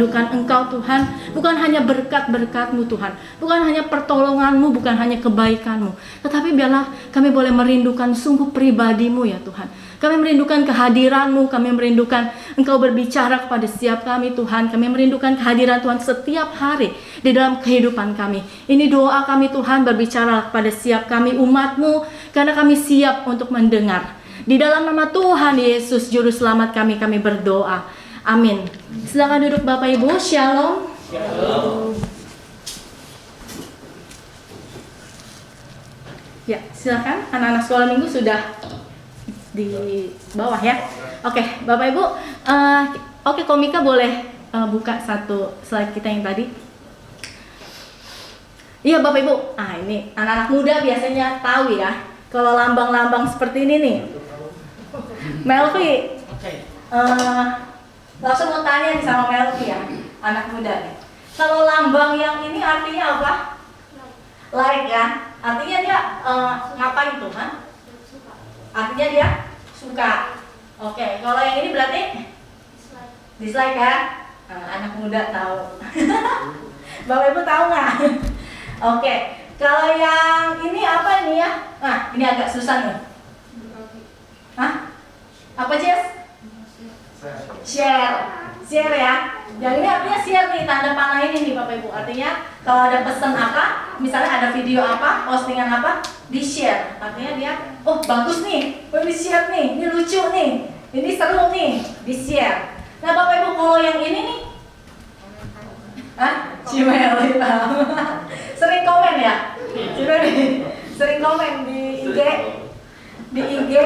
merindukan Engkau Tuhan, bukan hanya berkat-berkat-Mu Tuhan, bukan hanya pertolongan-Mu, bukan hanya kebaikan-Mu, tetapi biarlah kami boleh merindukan sungguh pribadi-Mu ya Tuhan. Kami merindukan kehadiran-Mu, kami merindukan Engkau berbicara kepada setiap kami Tuhan. Kami merindukan kehadiran Tuhan setiap hari di dalam kehidupan kami. Ini doa kami Tuhan, berbicara kepada setiap kami umat-Mu, karena kami siap untuk mendengar. Di dalam nama Tuhan Yesus Juru Selamat kami berdoa. Amin. Silakan duduk Bapak Ibu. Shalom. Shalom. Ya, silakan. Anak-anak sekolah minggu sudah di bawah ya. Oke, Bapak Ibu. Oke, Komika boleh buka satu slide kita yang tadi. Iya Bapak Ibu. Ini anak-anak muda biasanya tahu ya. Kalau lambang-lambang seperti ini nih. Melvi. Langsung mau tanya nih sama Melvi ya, anak muda nih. Kalau lambang yang ini artinya apa? Like ya. Artinya dia ngapain tuh, kan? Artinya dia suka. Oke, kalau yang ini berarti dislike ya. Anak muda tahu. Bapak Ibu tahu nggak? Oke, kalau yang ini apa ini ya? Nah, ini agak susah nih. Hah? Apa Jess? Share ya. Yang ini artinya share nih, tanda panah ini nih Bapak Ibu. Artinya kalau ada pesan apa, misalnya ada video apa, postingan apa, di share. Artinya dia, oh bagus nih, oh di share nih, ini lucu nih, ini seru nih, di share. Nah Bapak Ibu kalau yang ini nih, Cimel kita. Sering komen ya? Sering komen di IG,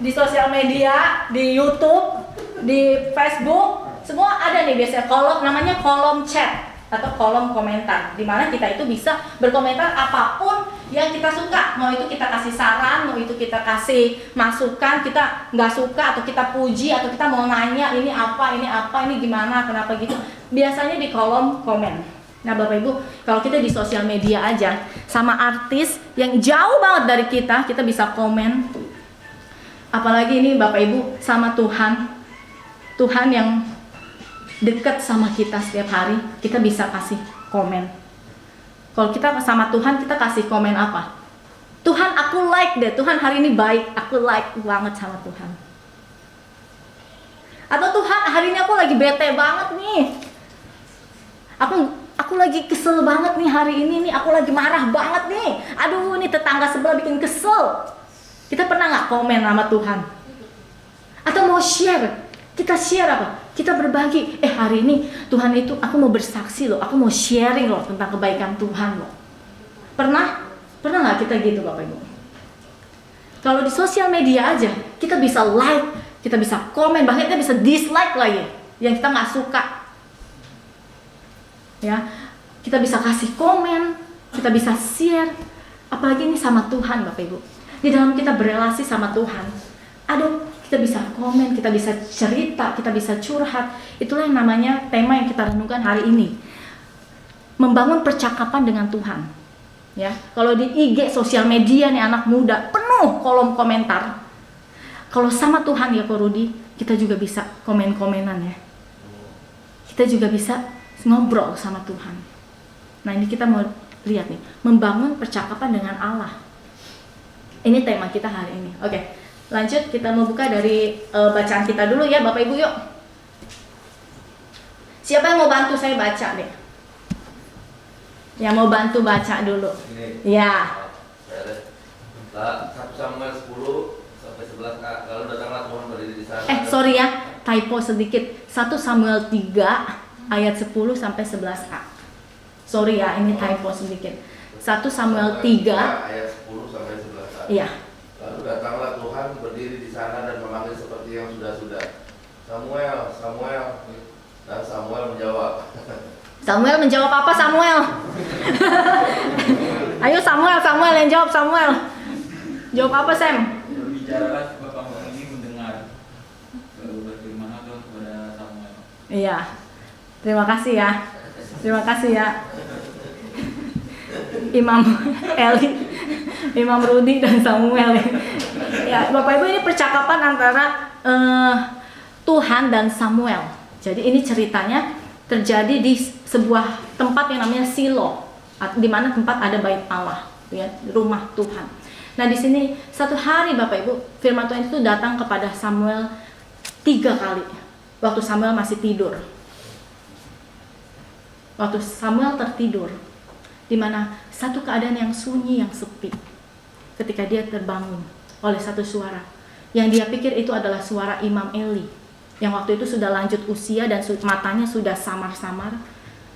di sosial media, di YouTube, di Facebook, semua ada nih biasanya namanya kolom chat atau kolom komentar, di mana kita itu bisa berkomentar apapun yang kita suka, mau itu kita kasih saran, mau itu kita kasih masukan, kita nggak suka atau kita puji atau kita mau nanya ini apa, ini gimana, kenapa gitu, biasanya di kolom komen. Nah Bapak Ibu, kalau kita di sosial media aja sama artis yang jauh banget dari kita bisa komen. Apalagi ini Bapak Ibu sama Tuhan yang dekat sama kita setiap hari, kita bisa kasih komen. Kalau kita sama Tuhan, kita kasih komen apa? Tuhan aku like deh, Tuhan hari ini baik, aku like banget sama Tuhan. Atau Tuhan hari ini aku lagi bete banget nih, aku lagi kesel banget nih hari ini nih, aku lagi marah banget nih, aduh nih tetangga sebelah bikin kesel. Kita pernah nggak komen sama Tuhan? Atau mau share? Kita share apa? Kita berbagi. Hari ini Tuhan itu aku mau bersaksi loh, aku mau sharing loh tentang kebaikan Tuhan loh. Pernah nggak kita gitu Bapak Ibu? Kalau di sosial media aja kita bisa like, kita bisa komen, bahkan kita bisa dislike lagi yang kita nggak suka. Ya, kita bisa kasih komen, kita bisa share. Apalagi ini sama Tuhan Bapak Ibu. Di dalam kita berelasi sama Tuhan, kita bisa komen, kita bisa cerita, kita bisa curhat. Itulah yang namanya tema yang kita renungkan hari ini. Membangun percakapan dengan Tuhan. Ya, kalau di IG sosial media nih anak muda penuh kolom komentar. Kalau sama Tuhan ya Ko Rudi, kita juga bisa komen-komenan ya. Kita juga bisa ngobrol sama Tuhan. Nah, ini kita mau lihat nih, membangun percakapan dengan Allah. Ini tema kita hari ini. Oke, lanjut kita mau buka dari bacaan kita dulu ya Bapak Ibu yuk. Siapa yang mau bantu saya baca deh? Yang mau bantu baca dulu. Ini. Ya. 1 Samuel 10 sampai 11a. Lalu datanglah Tuhan berdiri di sana. Sorry ya, typo sedikit. 1 Samuel 3 ayat 10 sampai 11a. Sorry ya, ini typo sedikit. 1 Samuel 3 ayat 10 sampai 11a. Iya. Lalu datanglah Tuhan berdiri di sana dan memanggil seperti yang sudah-sudah. Samuel, Samuel. Dan Samuel menjawab. Samuel menjawab apa Samuel? Ayo Samuel yang jawab Samuel. Jawab apa Sam? Berbicaralah sebab hamba ini mendengar. Lalu berfirmanlah Tuhan kepada Samuel. Iya. Terima kasih ya. Imam Eli, Imam Rudi dan Samuel. Ya, Bapak Ibu, ini percakapan antara Tuhan dan Samuel. Jadi ini ceritanya terjadi di sebuah tempat yang namanya Silo, di mana tempat ada bait Allah, ya, rumah Tuhan. Nah di sini satu hari Bapak Ibu, firman Tuhan itu datang kepada Samuel 3 kali. Waktu Samuel masih tidur. Waktu Samuel tertidur, di mana satu keadaan yang sunyi, yang sepi. Ketika dia terbangun oleh satu suara, yang dia pikir itu adalah suara Imam Eli, yang waktu itu sudah lanjut usia dan matanya sudah samar-samar.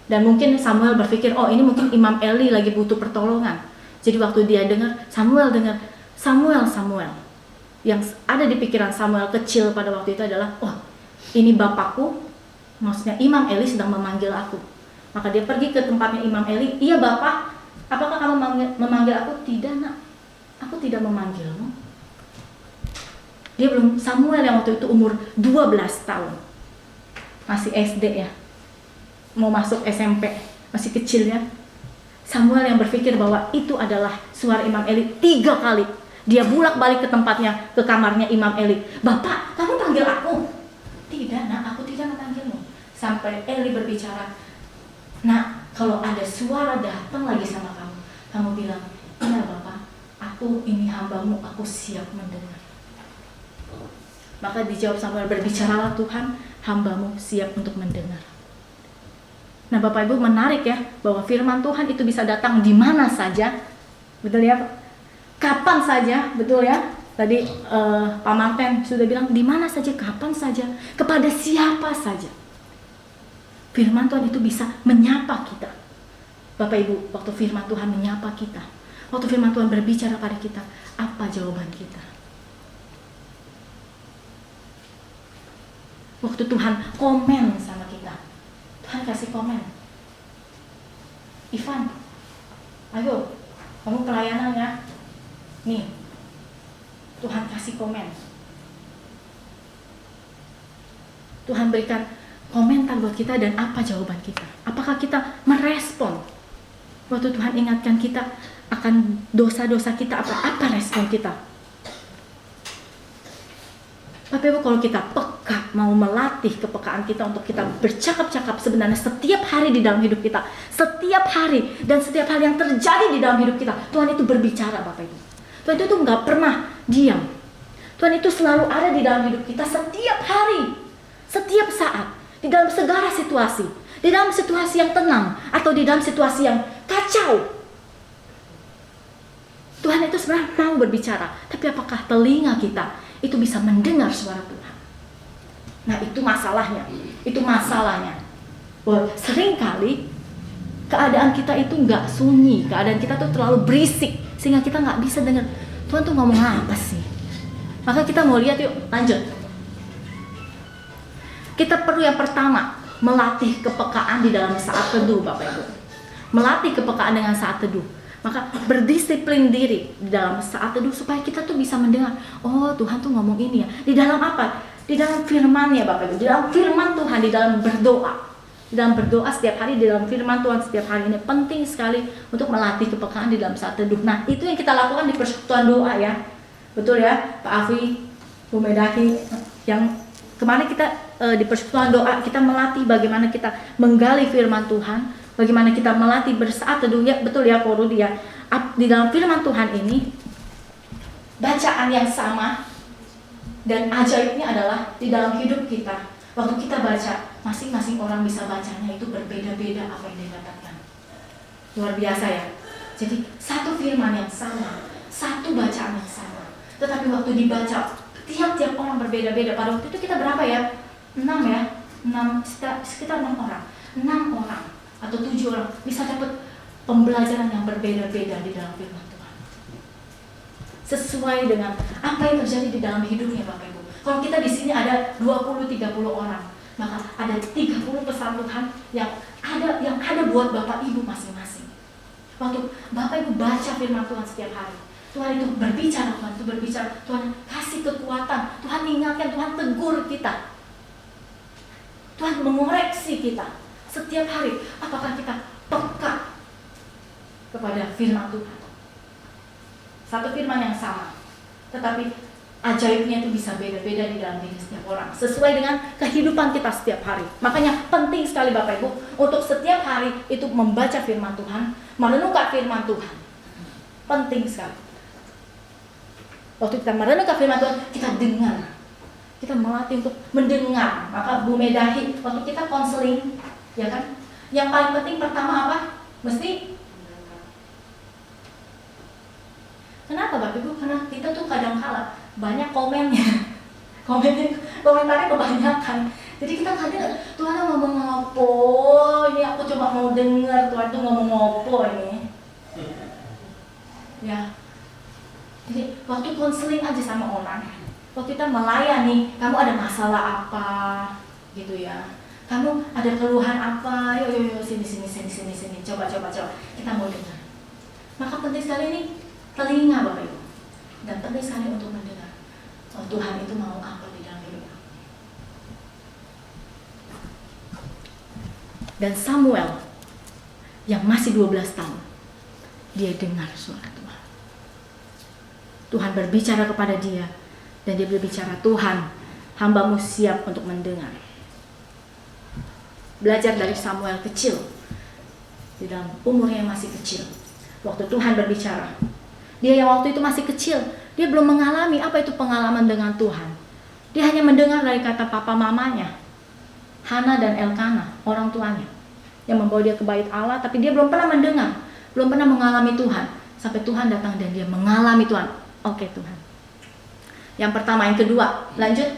Dan mungkin Samuel berpikir, oh ini mungkin Imam Eli lagi butuh pertolongan. Jadi waktu dia dengar, Samuel dengar, Samuel, Samuel. Yang ada di pikiran Samuel kecil pada waktu itu adalah, oh ini bapakku, maksudnya Imam Eli sedang memanggil aku. Maka dia pergi ke tempatnya Imam Eli. Iya bapak, apakah kamu memanggil aku? Tidak nak, aku tidak memanggilmu. Dia belum, Samuel yang waktu itu umur 12 tahun. Masih SD ya, mau masuk SMP, masih kecil ya. Samuel yang berpikir bahwa itu adalah suara Imam Eli 3 kali. Dia bolak-balik ke tempatnya, ke kamarnya Imam Eli. Bapak, kamu panggil aku? Tidak nak, aku tidak memanggilmu. Sampai Eli berbicara, nah kalau ada suara datang lagi sama kamu, kamu bilang, iya bapak, aku ini hambamu, aku siap mendengar. Maka dijawab Samuel, berbicaralah Tuhan, hambamu siap untuk mendengar. Nah Bapak Ibu, menarik ya, bahwa firman Tuhan itu bisa datang di mana saja. Betul ya Pak? Kapan saja, betul ya? Tadi Pak Martin sudah bilang, di mana saja, kapan saja, kepada siapa saja. Firman Tuhan itu bisa menyapa kita. Bapak Ibu, waktu firman Tuhan menyapa kita, waktu firman Tuhan berbicara pada kita, apa jawaban kita? Waktu Tuhan komen sama kita, Tuhan kasih komen, Ivan, ayo, kamu pelayanan ya. Nih, Tuhan kasih komen. Tuhan berikan komentar buat kita dan apa jawaban kita. Apakah kita merespon? Waktu Tuhan ingatkan kita akan dosa-dosa kita, apa respon kita? Bapak Ibu, kalau kita peka, mau melatih kepekaan kita untuk kita bercakap-cakap sebenarnya setiap hari di dalam hidup kita, setiap hari dan setiap hal yang terjadi di dalam hidup kita, Tuhan itu berbicara Bapak Ibu. Tuhan itu nggak pernah diam. Tuhan itu selalu ada di dalam hidup kita setiap hari, setiap saat, di dalam segala situasi, di dalam situasi yang tenang atau di dalam situasi yang kacau. Tuhan itu sebenarnya mau berbicara, tapi apakah telinga kita itu bisa mendengar suara Tuhan? Nah itu masalahnya, bahwa seringkali keadaan kita itu nggak sunyi, keadaan kita tuh terlalu berisik sehingga kita nggak bisa dengar Tuhan tuh ngomong apa sih. Maka kita mau lihat yuk, lanjut. Kita perlu yang pertama, melatih kepekaan di dalam saat teduh Bapak Ibu. Melatih kepekaan dengan saat teduh. Maka berdisiplin diri di dalam saat teduh supaya kita tuh bisa mendengar, oh Tuhan tuh ngomong ini ya. Di dalam apa? Di dalam firman ya Bapak Ibu. Di dalam firman Tuhan, di dalam berdoa. Di dalam berdoa setiap hari, di dalam firman Tuhan setiap hari ini penting sekali untuk melatih kepekaan di dalam saat teduh. Nah itu yang kita lakukan di persekutuan doa ya. Betul ya Pak Afi, Bu Medaki, yang kemarin kita di persekutuan doa kita melatih bagaimana kita menggali firman Tuhan. Bagaimana kita melatih bersaat teduh ya, betul ya Korudi ya. Di dalam firman Tuhan ini bacaan yang sama dan ajaibnya adalah di dalam hidup kita. Waktu kita baca, masing-masing orang bisa bacanya itu berbeda-beda apa yang dia dapatkan. Luar biasa ya. Jadi satu firman yang sama, satu bacaan yang sama. Tetapi waktu dibaca, tiap-tiap orang berbeda-beda. Pada waktu itu kita berapa ya? 6 ya? 6, sekitar 6 orang. 6 orang atau 7 orang bisa dapat pembelajaran yang berbeda-beda di dalam firman Tuhan. Sesuai dengan apa yang terjadi di dalam hidupnya Bapak Ibu. Kalau kita di sini ada 20-30 orang, maka ada 30 pesan Tuhan yang ada buat Bapak Ibu masing-masing. Waktu Bapak Ibu baca firman Tuhan setiap hari, Tuhan itu berbicara, Tuhan kasih kekuatan, Tuhan ingatkan, Tuhan tegur kita, Tuhan mengoreksi kita. Setiap hari, apakah kita peka kepada firman Tuhan? Satu firman yang sama, tetapi ajaibnya itu bisa beda-beda di dalam diri setiap orang, sesuai dengan kehidupan kita setiap hari. Makanya penting sekali Bapak Ibu untuk setiap hari itu membaca firman Tuhan, merenungkan firman Tuhan. Penting sekali. Waktu kita merenungkan firman Tuhan, kita dengar. Kita melatih untuk mendengar. Maka Bu Medahi, waktu kita konseling, ya kan? Yang paling penting pertama apa? Mesti. Kenapa Bapak Ibu? Karena kita tuh kadang-kala banyak komennya, komentarnya kebanyakan. Jadi kita kadang, Tuhan ngomong apa? Ini aku coba mau dengar Tuhan tuh ngomong apa ini. Ya. Jadi waktu konseling aja sama orang, waktu kita melayani, kamu ada masalah apa, gitu ya. Kamu ada keluhan apa? Yuk sini, coba. Kita mau dengar. Maka penting sekali ini telinga Bapak Ibu, dan penting sekali untuk mendengar. Oh, Tuhan itu mau apa di dalam hidup. Dan Samuel yang masih 12 tahun, dia dengar suara Tuhan. Tuhan berbicara kepada dia, dan dia berbicara, Tuhan, hambamu siap untuk mendengar. Belajar dari Samuel kecil, di dalam umurnya yang masih kecil. Waktu Tuhan berbicara, dia yang waktu itu masih kecil, dia belum mengalami apa itu pengalaman dengan Tuhan. Dia hanya mendengar dari kata papa mamanya, Hana dan Elkana, orang tuanya, yang membawa dia ke bait Allah, tapi dia belum pernah mendengar, belum pernah mengalami Tuhan. Sampai Tuhan datang dan dia mengalami Tuhan. Oke Tuhan. Yang pertama, yang kedua, lanjut.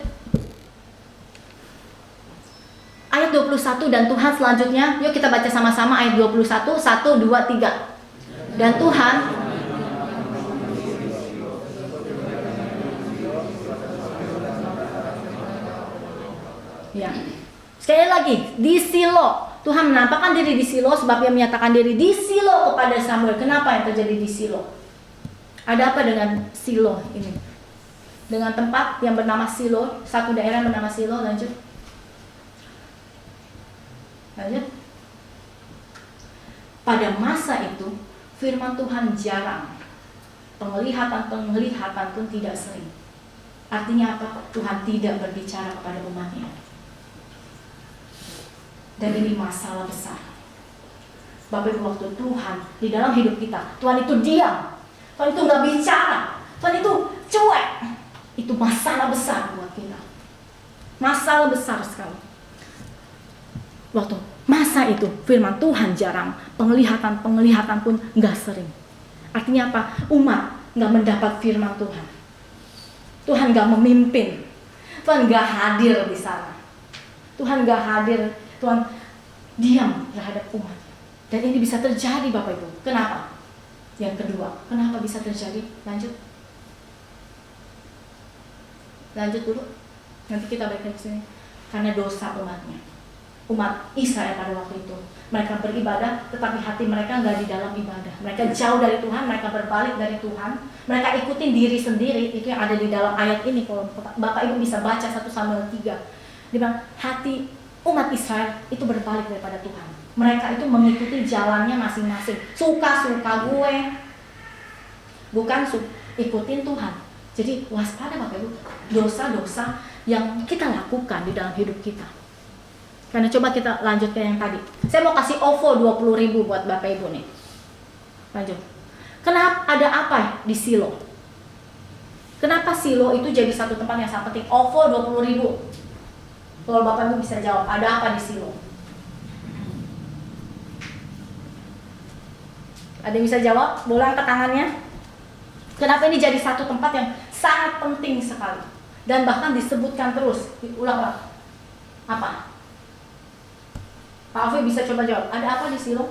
Ayat 21 dan Tuhan selanjutnya, yuk kita baca sama-sama ayat 21, 1, 2, 3. Dan Tuhan ya. Sekali lagi, di Silo. Tuhan menampakkan diri di Silo sebab Dia menyatakan diri di Silo kepada Samuel. Kenapa yang terjadi di Silo? Ada apa dengan Silo ini? Dengan tempat yang bernama Silo, satu daerah yang bernama Silo, lanjut. Pada masa itu, firman Tuhan jarang. Penglihatan pun tidak sering. Artinya apa? Tuhan tidak berbicara kepada umatnya. Dan ini masalah besar. Bapak Ibu, waktu Tuhan di dalam hidup kita, Tuhan itu diam, Tuhan itu nggak bicara, Tuhan itu cuek. Itu masalah besar buat kita. Masalah besar sekali. Waktu masa itu firman Tuhan jarang, penglihatan pun nggak sering. Artinya apa? Umat nggak mendapat firman Tuhan. Tuhan nggak memimpin, Tuhan nggak hadir di sana. Tuhan nggak hadir, Tuhan diam terhadap umat. Dan ini bisa terjadi Bapak Ibu. Kenapa? Yang kedua, kenapa bisa terjadi? Lanjut dulu. Nanti kita balik ke sini. Karena dosa umatnya. Umat Israel pada waktu itu, mereka beribadah, tetapi hati mereka nggak di dalam ibadah. Mereka jauh dari Tuhan, mereka berbalik dari Tuhan, mereka ikutin diri sendiri. Itu yang ada di dalam ayat ini. Kalau Bapak Ibu bisa baca 1 Samuel 3, dia bilang hati umat Israel itu berbalik daripada Tuhan. Mereka itu mengikuti jalannya masing-masing, suka-suka gue, bukan ikutin Tuhan. Jadi waspada Bapak Ibu, dosa-dosa yang kita lakukan di dalam hidup kita. Karena coba kita lanjut ke yang tadi. Saya mau kasih OVO 20.000 buat Bapak Ibu nih. Lanjut. Kenapa ada apa di Silo? Kenapa Silo itu jadi satu tempat yang sangat penting? OVO 20.000. Kalau Bapak Ibu bisa jawab, ada apa di Silo? Ada yang bisa jawab? Boleh angkat tangannya. Kenapa ini jadi satu tempat yang sangat penting sekali? Dan bahkan disebutkan terus, diulang-ulang. Apa? Pak Alfi bisa coba jawab, ada apa di Silo?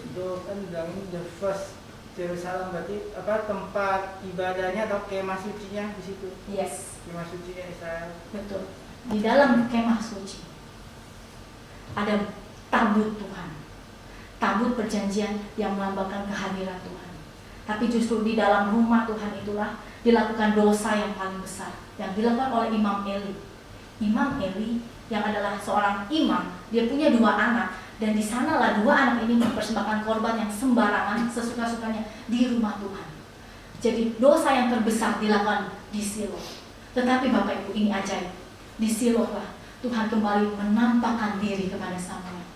Itu kan bilangin the first Jerusalem, berarti apa tempat ibadahnya atau kemah sucinya di situ? Yes. Kemah sucinya Israel. Betul. Di dalam kemah suci ada tabut Tuhan, tabut perjanjian yang melambangkan kehadiran Tuhan. Tapi justru di dalam rumah Tuhan itulah dilakukan dosa yang paling besar yang dilakukan oleh Imam Eli. Imam Eli yang adalah seorang imam, dia punya 2 anak, dan di sanalah 2 anak ini mempersembahkan korban yang sembarangan, sesuka-sukanya di rumah Tuhan. Jadi dosa yang terbesar dilakukan di Silo. Tetapi Bapak Ibu, ini ajaib. Di Silo lah Tuhan kembali menampakkan diri kepada Samuel.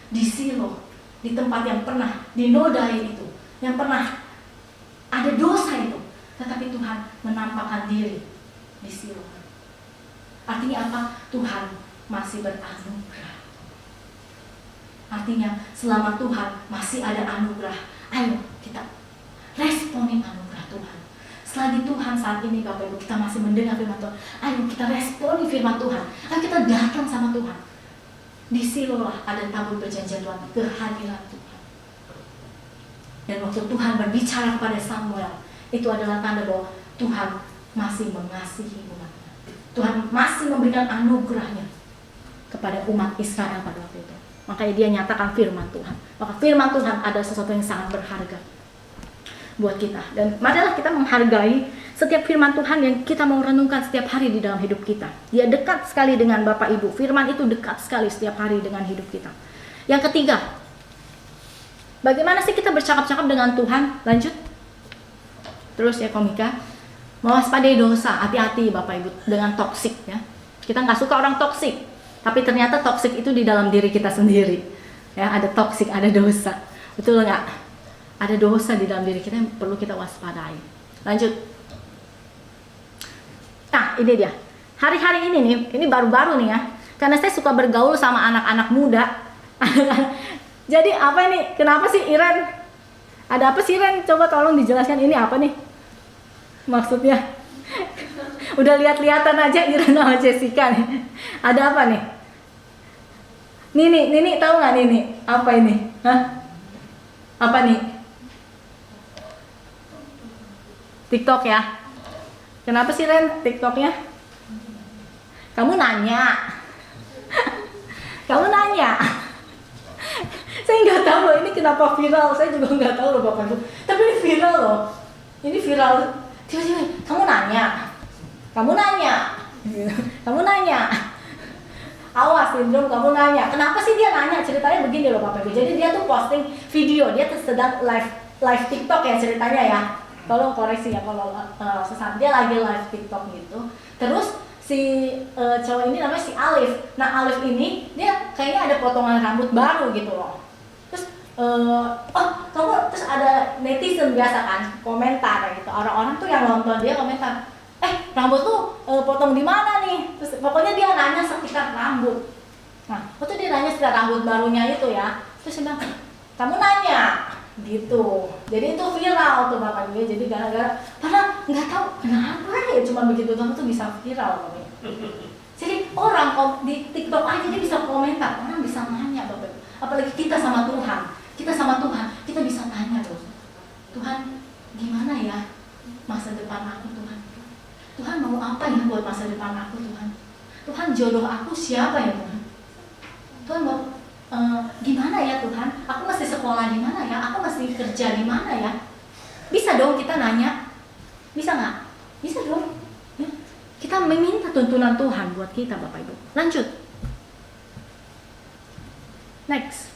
Di Silo, di tempat yang pernah dinodai itu, yang pernah ada dosa itu, tetapi Tuhan menampakkan diri di Silo. Artinya apa? Tuhan masih beranugerah. Artinya selama Tuhan masih ada anugerah, ayo kita responi anugerah Tuhan. Selagi Tuhan saat ini Bapak Ibu kita masih mendengar firman Tuhan, ayo kita responi firman Tuhan. Ayo kita datang sama Tuhan. Di Silo lah ada tabur perjanjian Tuhan, kehadiran Tuhan. Dan waktu Tuhan berbicara kepada Samuel, itu adalah tanda bahwa Tuhan masih mengasihi umatnya. Tuhan masih memberikan anugerahnya kepada umat Israel pada waktu itu. Makanya dia nyatakan firman Tuhan. Maka firman Tuhan adalah sesuatu yang sangat berharga buat kita. Dan marilah kita menghargai setiap firman Tuhan yang kita mau renungkan setiap hari di dalam hidup kita. Dia dekat sekali dengan Bapak Ibu. Firman itu dekat sekali setiap hari dengan hidup kita. Yang ketiga, bagaimana sih kita bercakap-cakap dengan Tuhan? Lanjut. Terus ya Komika, mewaspadai dosa. Hati-hati Bapak Ibu dengan toksik ya. Kita nggak suka orang toksik, tapi ternyata toksik itu di dalam diri kita sendiri. Ya, ada toksik, ada dosa. Betul nggak? Ada dosa di dalam diri kita yang perlu kita waspadai. Lanjut. Nah, ini dia. Hari-hari ini nih, ini baru-baru nih ya. Karena saya suka bergaul sama anak-anak muda. Jadi apa nih? Kenapa sih Iren? Ada apa sih Iren? Coba tolong dijelaskan ini apa nih? Maksudnya? Udah lihat-lihatan aja Iren sama Jessica nih. Ada apa nih? Nini tahu nggak Nini? Apa ini? Hah? Apa nih? TikTok ya? Kenapa sih Ren TikToknya? Kamu nanya. Kamu nanya. Saya nggak tahu loh ini kenapa viral. Saya juga nggak tahu loh Bapak Ibu. Tapi ini viral loh. Ini viral. Tiba-tiba kamu nanya. Kamu nanya. Kamu nanya. Awas sindrom kamu nanya. Kenapa sih dia nanya? Ceritanya begini loh Bapak Ibu. Jadi dia tuh posting video. Dia tuh sedang live TikTok ya ceritanya ya. Tolong koreksi ya kalau sesat. Dia lagi live TikTok gitu. Terus si cowok ini namanya si Alif. Nah Alif ini dia kayaknya ada potongan rambut baru gitu loh. Terus kamu terus ada netizen biasa kan komentar gitu. Orang-orang tuh yang nonton dia komentar, rambut tuh potong di mana nih? Terus pokoknya dia nanya sekitar rambut. Nah waktu dia nanya sekitar rambut barunya itu ya. Terus dia bilang, kamu nanya gitu. Jadi itu viral tuh Bapak Ibu. Jadi gara-gara padahal nggak tahu kenapa ya cuma begitu doang tuh bisa viral Bapak Ibu. Jadi orang di TikTok aja dia bisa komentar, orang bisa nanya Bapak Ibu. Apalagi kita sama Tuhan. Kita sama Tuhan, kita bisa tanya terus. Tuhan, gimana ya masa depan aku Tuhan? Tuhan mau apa ya buat masa depan aku Tuhan? Tuhan jodoh aku siapa ya Tuhan? Tuhan mau gimana ya Tuhan? Aku mesti sekolah di mana ya? Aku mesti kerja di mana ya? Bisa dong kita nanya? Bisa nggak? Bisa dong. Ya. Kita meminta tuntunan Tuhan buat kita Bapak Ibu. Lanjut. Next.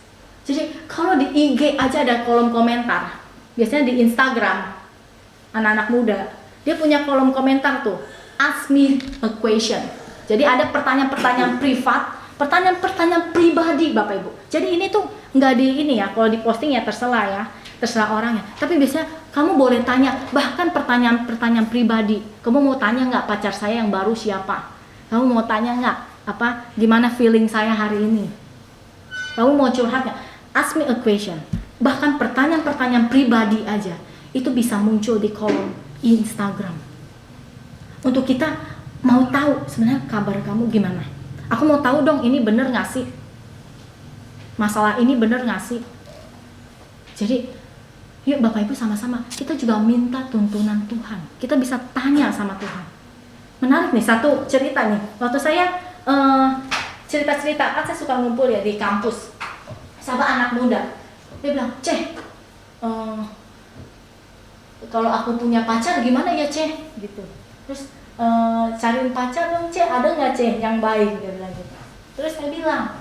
Jadi kalau di IG aja ada kolom komentar. Biasanya di Instagram anak-anak muda dia punya kolom komentar tuh. Ask me a question. Jadi ada pertanyaan-pertanyaan privat, pertanyaan-pertanyaan pribadi Bapak Ibu. Jadi ini tuh nggak di ini ya, kalau di posting ya terserah orangnya. Tapi biasanya kamu boleh tanya, bahkan pertanyaan-pertanyaan pribadi. Kamu mau tanya nggak pacar saya yang baru siapa? Kamu mau tanya nggak gimana feeling saya hari ini? Kamu mau curhat nggak? Ask me a question. Bahkan pertanyaan-pertanyaan pribadi aja itu bisa muncul di kolom Instagram. Untuk kita mau tahu sebenarnya kabar kamu gimana. Aku mau tahu dong ini bener gak sih? Masalah ini bener gak sih? Jadi yuk Bapak Ibu sama-sama kita juga minta tuntunan Tuhan. Kita bisa tanya sama Tuhan. Menarik nih satu cerita nih. Waktu saya cerita-cerita, kan saya suka ngumpul ya di kampus sama anak muda. Dia bilang, kalau aku punya pacar gimana ya gitu. Terus cariin pacar dong ada nggak yang baik, dia bilang gitu. Terus saya bilang,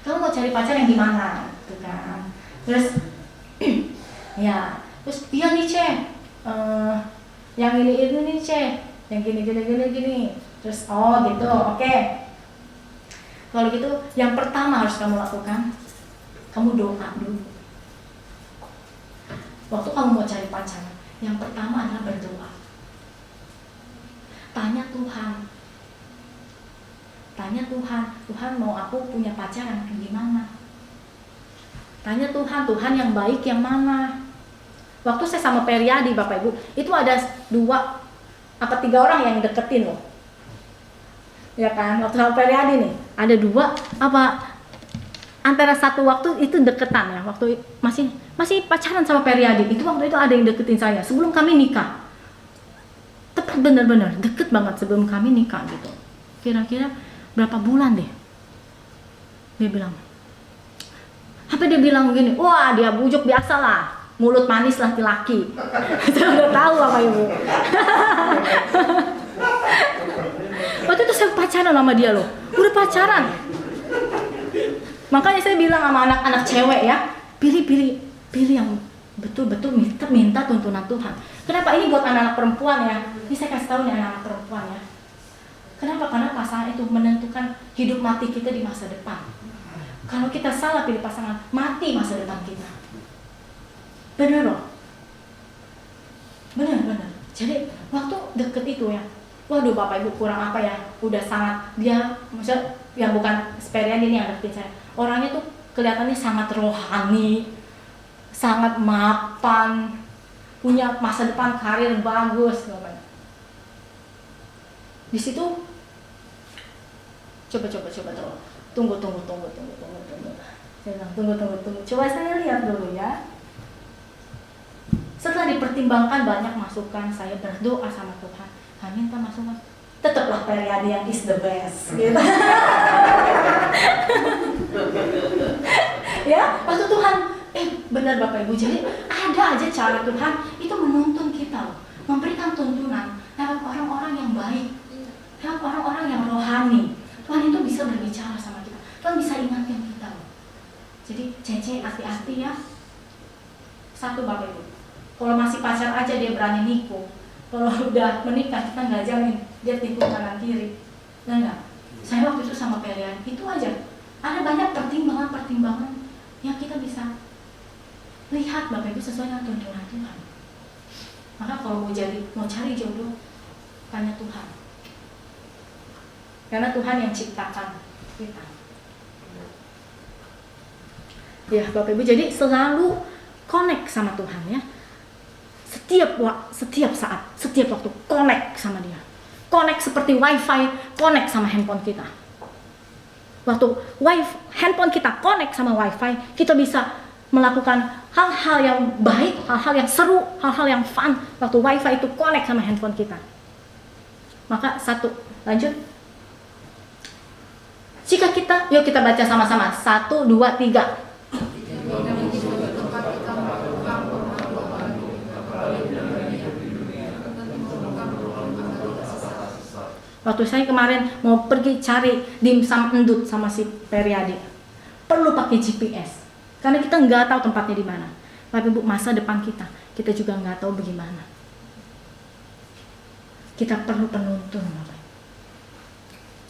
kamu mau cari pacar yang gimana gitu kan. Terus ya terus iya nih yang ini nih C, yang gini. Terus oh gitu, oke. Kalau gitu yang pertama harus kamu lakukan, kamu doa dulu. Waktu kamu mau cari pasangan, yang pertama adalah berdoa. Tanya Tuhan, Tuhan mau aku punya pacar yang gimana? Tanya Tuhan yang baik yang mana? Waktu saya sama Periadi, Bapak Ibu, itu ada 2 apa 3 orang yang deketin loh. Ya kan, waktu sama Periadi nih, ada 2 apa antara satu waktu itu deketan ya, waktu masih pacaran sama Periadi. Itu waktu itu ada yang deketin saya sebelum kami nikah. Tepat benar-benar deket banget sebelum kami nikah gitu. Kira-kira berapa bulan deh. Dia bilang, gini, wah dia bujuk biasa lah, mulut manis laki-laki. Saya udah tahu apa Ibu. Waktu itu saya pacaran sama dia loh, udah pacaran. Makanya saya bilang sama anak-anak cewek ya, pilih yang betul-betul minta tuntunan Tuhan. Kenapa ini buat anak-anak perempuan ya? Ini saya kasih tahu nih anak-anak perempuan ya. Kenapa? Karena pasangan itu menentukan hidup mati kita di masa depan. Kalau kita salah pilih pasangan, mati masa depan kita. Bener loh. Bener. Jadi waktu deket itu ya, waduh Bapak Ibu kurang apa ya, udah sangat dia, maksudnya yang bukan Periadi ini yang deketin saya. Orangnya tuh kelihatannya sangat rohani, sangat mapan, punya masa depan karir bagus. Di situ coba tunggu. Saya bilang tunggu. Coba saya lihat dulu ya. Setelah dipertimbangkan banyak masukan, saya berdoa sama Tuhan. Kami minta masukan. Tetaplah Periadi yang is the best. Gitu. Ya, waktu Tuhan, benar Bapak Ibu. Jadi ada aja cara Tuhan itu menuntun kita loh, memberikan tuntunan lewat orang-orang yang baik, lewat orang-orang yang rohani. Tuhan itu bisa berbicara sama kita. Tuhan bisa ingatin kita loh. Jadi Cece hati-hati ya. Satu Bapak Ibu, kalau masih pacar aja dia berani nipu. Kalau udah menikah kita nggak jamin dia tipu kanan kiri. Enggak. Saya waktu itu sama Perian itu aja. Ada banyak pertimbangan yang kita bisa lihat Bapak Ibu sesuai dengan tuntunan Tuhan. Maka kalau mau cari jodoh, tanya Tuhan. Karena Tuhan yang ciptakan kita. Ya Bapak Ibu, jadi selalu connect sama Tuhan ya. Setiap saat, setiap waktu connect sama Dia. Connect seperti wifi, connect sama handphone kita. Waktu handphone kita connect sama wifi, kita bisa melakukan hal-hal yang baik, hal-hal yang seru, hal-hal yang fun. Waktu wifi itu connect sama handphone kita. Maka lanjut. Jika yuk kita baca sama-sama. 1, 2, 3. Waktu saya kemarin mau pergi cari dimsum endut sama si Periadi, perlu pakai GPS. Karena kita nggak tahu tempatnya di mana. Bapak Ibu, masa depan kita juga nggak tahu bagaimana. Kita perlu penuntun, Bapak.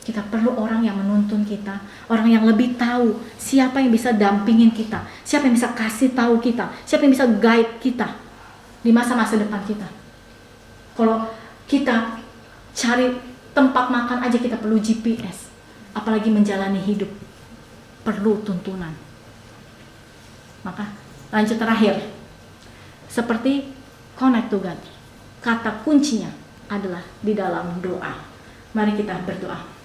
Kita perlu orang yang menuntun kita, orang yang lebih tahu siapa yang bisa dampingin kita, siapa yang bisa kasih tahu kita, siapa yang bisa guide kita di masa-masa depan kita. Kalau kita cari tempat makan aja kita perlu GPS, apalagi menjalani hidup, perlu tuntunan. Maka lanjut terakhir, seperti connect to God, kata kuncinya adalah di dalam doa. Mari kita berdoa.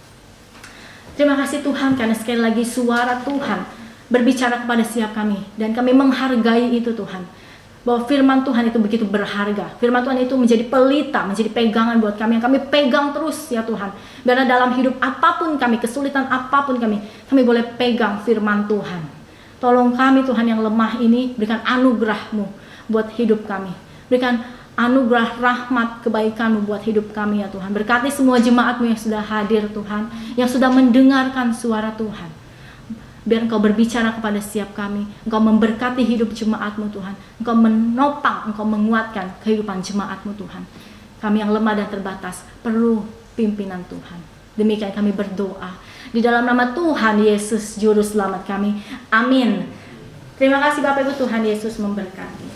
Terima kasih Tuhan karena sekali lagi suara Tuhan berbicara kepada setiap kami, dan kami menghargai itu Tuhan, bahwa firman Tuhan itu begitu berharga. Firman Tuhan itu menjadi pelita, menjadi pegangan buat kami, yang kami pegang terus ya Tuhan. Karena dalam hidup apapun kami, kesulitan apapun kami boleh pegang firman Tuhan. Tolong kami Tuhan yang lemah ini, berikan anugerah-Mu buat hidup kami. Berikan anugerah rahmat kebaikan-Mu buat hidup kami ya Tuhan. Berkati semua jemaat-Mu yang sudah hadir Tuhan, yang sudah mendengarkan suara Tuhan. Biar Engkau berbicara kepada setiap kami. Engkau memberkati hidup jemaat-Mu Tuhan. Engkau menopang, Engkau menguatkan kehidupan jemaat-Mu Tuhan. Kami yang lemah dan terbatas perlu pimpinan Tuhan. Demikian kami berdoa. Di dalam nama Tuhan Yesus Juru Selamat kami. Amin. Terima kasih Bapak Ibu, Tuhan Yesus memberkati.